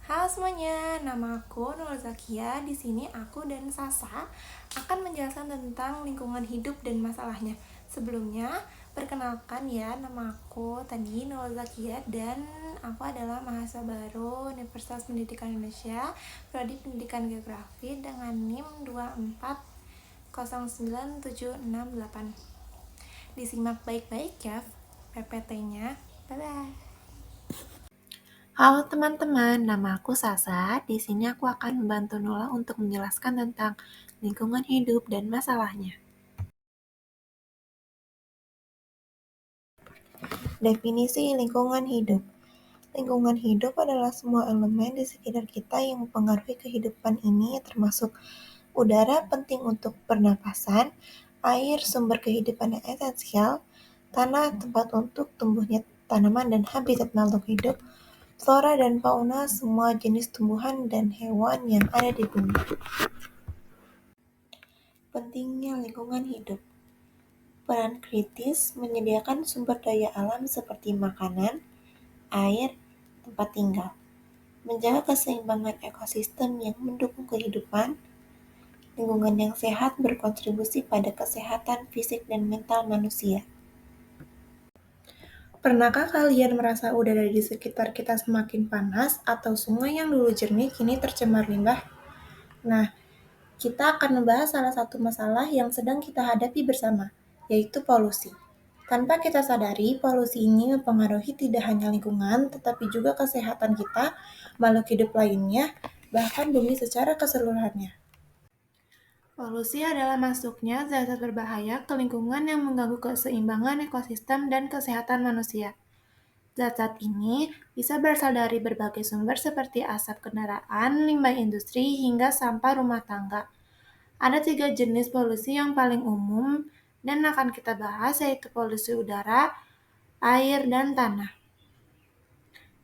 Halo semuanya, nama aku Nur Zakia. Di sini aku dan Sasa akan menjelaskan tentang lingkungan hidup dan masalahnya. Sebelumnya, perkenalkan ya, nama aku tadi Nur Zakia dan aku adalah mahasiswa baru Universitas Pendidikan Indonesia, Prodi Pendidikan Geografi dengan NIM 2409768. Disimak baik-baik ya PPT-nya. Bye-bye. Halo teman-teman, nama aku Sasa. Di sini aku akan membantu Nula untuk menjelaskan tentang lingkungan hidup dan masalahnya. Definisi lingkungan hidup. Lingkungan hidup adalah semua elemen di sekitar kita yang mempengaruhi kehidupan ini, termasuk udara penting untuk pernapasan, air sumber kehidupan yang esensial, tanah tempat untuk tumbuhnya tanaman dan habitat makhluk hidup, flora dan fauna semua jenis tumbuhan dan hewan yang ada di bumi. Pentingnya lingkungan hidup. Peran kritis menyediakan sumber daya alam seperti makanan, air, tempat tinggal. Menjaga keseimbangan ekosistem yang mendukung kehidupan. Lingkungan yang sehat berkontribusi pada kesehatan fisik dan mental manusia. Pernahkah kalian merasa udara di sekitar kita semakin panas atau sungai yang dulu jernih kini tercemar limbah? Nah, kita akan membahas salah satu masalah yang sedang kita hadapi bersama, yaitu polusi. Tanpa kita sadari, polusi ini mempengaruhi tidak hanya lingkungan, tetapi juga kesehatan kita, makhluk hidup lainnya, bahkan bumi secara keseluruhannya. Polusi adalah masuknya zat-zat berbahaya ke lingkungan yang mengganggu keseimbangan ekosistem dan kesehatan manusia. Zat-zat ini bisa berasal dari berbagai sumber seperti asap kendaraan, limbah industri, hingga sampah rumah tangga. Ada 3 jenis polusi yang paling umum dan akan kita bahas, yaitu polusi udara, air, dan tanah.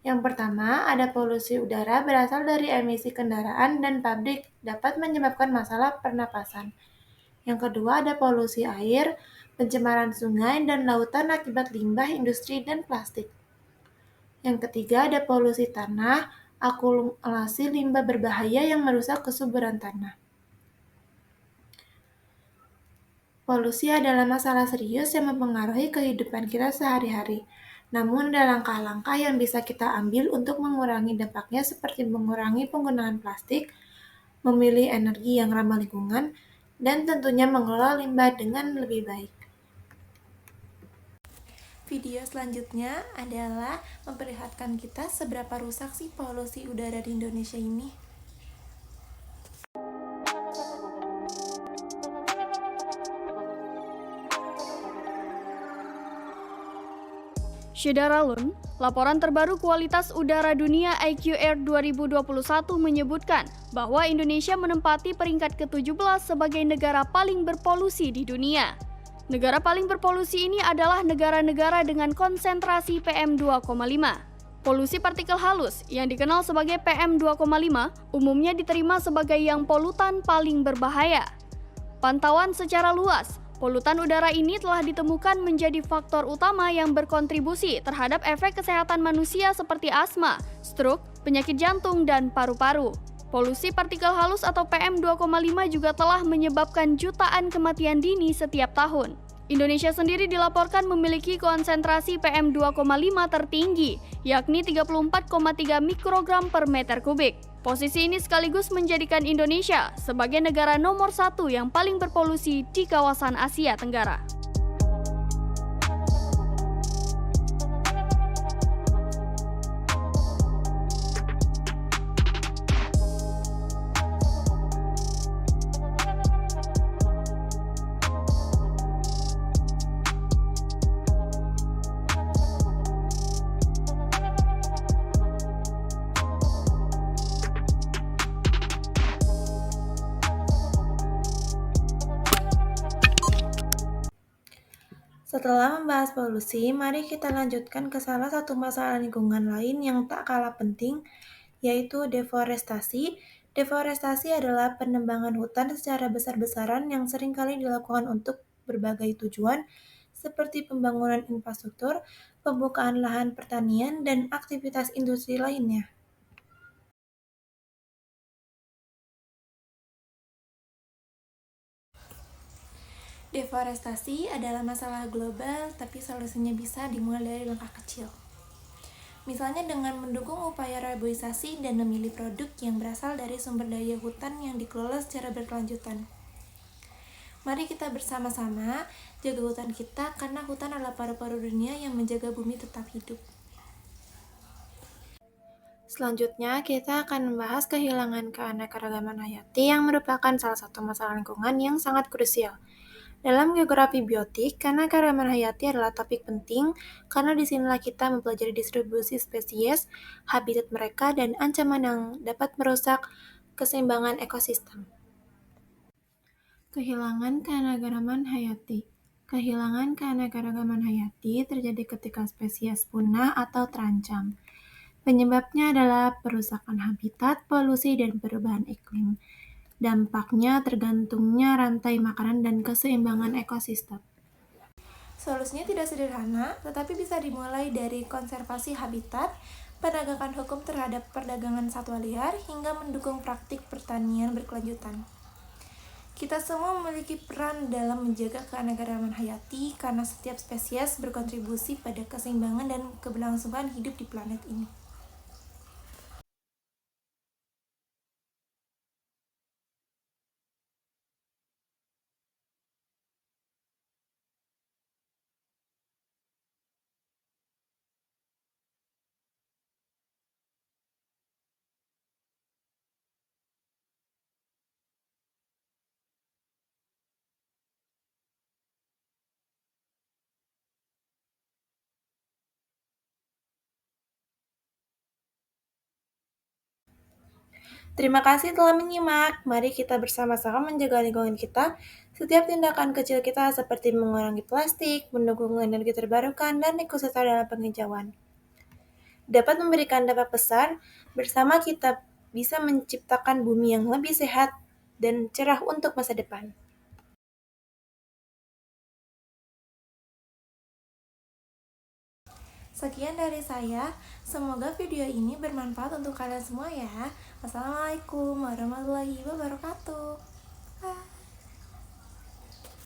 Yang pertama, ada polusi udara berasal dari emisi kendaraan dan pabrik dapat menyebabkan masalah pernapasan. Yang kedua, ada polusi air, pencemaran sungai dan lautan akibat limbah industri dan plastik. Yang ketiga, ada polusi tanah, akumulasi limbah berbahaya yang merusak kesuburan tanah. Polusi adalah masalah serius yang mempengaruhi kehidupan kita sehari-hari. Namun ada langkah-langkah yang bisa kita ambil untuk mengurangi dampaknya, seperti mengurangi penggunaan plastik, memilih energi yang ramah lingkungan, dan tentunya mengelola limbah dengan lebih baik. Video selanjutnya adalah memperlihatkan kita seberapa rusak sih polusi udara di Indonesia ini. Syederalun, laporan terbaru kualitas udara dunia IQR 2021 menyebutkan bahwa Indonesia menempati peringkat ke-17 sebagai negara paling berpolusi di dunia. Negara paling berpolusi ini adalah negara-negara dengan konsentrasi PM2,5. Polusi partikel halus yang dikenal sebagai PM2,5 umumnya diterima sebagai yang polutan paling berbahaya. Pantauan secara luas, polutan udara ini telah ditemukan menjadi faktor utama yang berkontribusi terhadap efek kesehatan manusia seperti asma, stroke, penyakit jantung, dan paru-paru. Polusi partikel halus atau PM2,5 juga telah menyebabkan jutaan kematian dini setiap tahun. Indonesia sendiri dilaporkan memiliki konsentrasi PM2,5 tertinggi, yakni 34,3 mikrogram per meter kubik. Posisi ini sekaligus menjadikan Indonesia sebagai negara nomor 1 yang paling berpolusi di kawasan Asia Tenggara. Setelah membahas polusi, mari kita lanjutkan ke salah satu masalah lingkungan lain yang tak kalah penting, yaitu deforestasi. Deforestasi adalah penebangan hutan secara besar-besaran yang seringkali dilakukan untuk berbagai tujuan, seperti pembangunan infrastruktur, pembukaan lahan pertanian, dan aktivitas industri lainnya. Deforestasi adalah masalah global, tapi solusinya bisa dimulai dari langkah kecil. Misalnya dengan mendukung upaya reboisasi dan memilih produk yang berasal dari sumber daya hutan yang dikelola secara berkelanjutan. Mari kita bersama-sama jaga hutan kita, karena hutan adalah paru-paru dunia yang menjaga bumi tetap hidup. Selanjutnya, kita akan membahas kehilangan keanekaragaman hayati yang merupakan salah satu masalah lingkungan yang sangat krusial. Dalam geografi biotik, keanekaragaman hayati adalah topik penting karena disinilah kita mempelajari distribusi spesies, habitat mereka, dan ancaman yang dapat merusak keseimbangan ekosistem. Kehilangan keanekaragaman hayati. Kehilangan keanekaragaman hayati terjadi ketika spesies punah atau terancam. Penyebabnya adalah perusakan habitat, polusi, dan perubahan iklim. Dampaknya tergantungnya rantai makanan dan keseimbangan ekosistem. Solusinya tidak sederhana, tetapi bisa dimulai dari konservasi habitat, penegakan hukum terhadap perdagangan satwa liar, hingga mendukung praktik pertanian berkelanjutan. Kita semua memiliki peran dalam menjaga keanekaragaman hayati karena setiap spesies berkontribusi pada keseimbangan dan keberlangsungan hidup di planet ini. Terima kasih telah menyimak. Mari kita bersama-sama menjaga lingkungan kita. Setiap tindakan kecil kita seperti mengurangi plastik, mendukung energi terbarukan, dan ikut serta dalam penghijauan dapat memberikan dampak besar. Bersama kita bisa menciptakan bumi yang lebih sehat dan cerah untuk masa depan. Sekian dari saya, semoga video ini bermanfaat untuk kalian semua ya. Wassalamualaikum warahmatullahi wabarakatuh.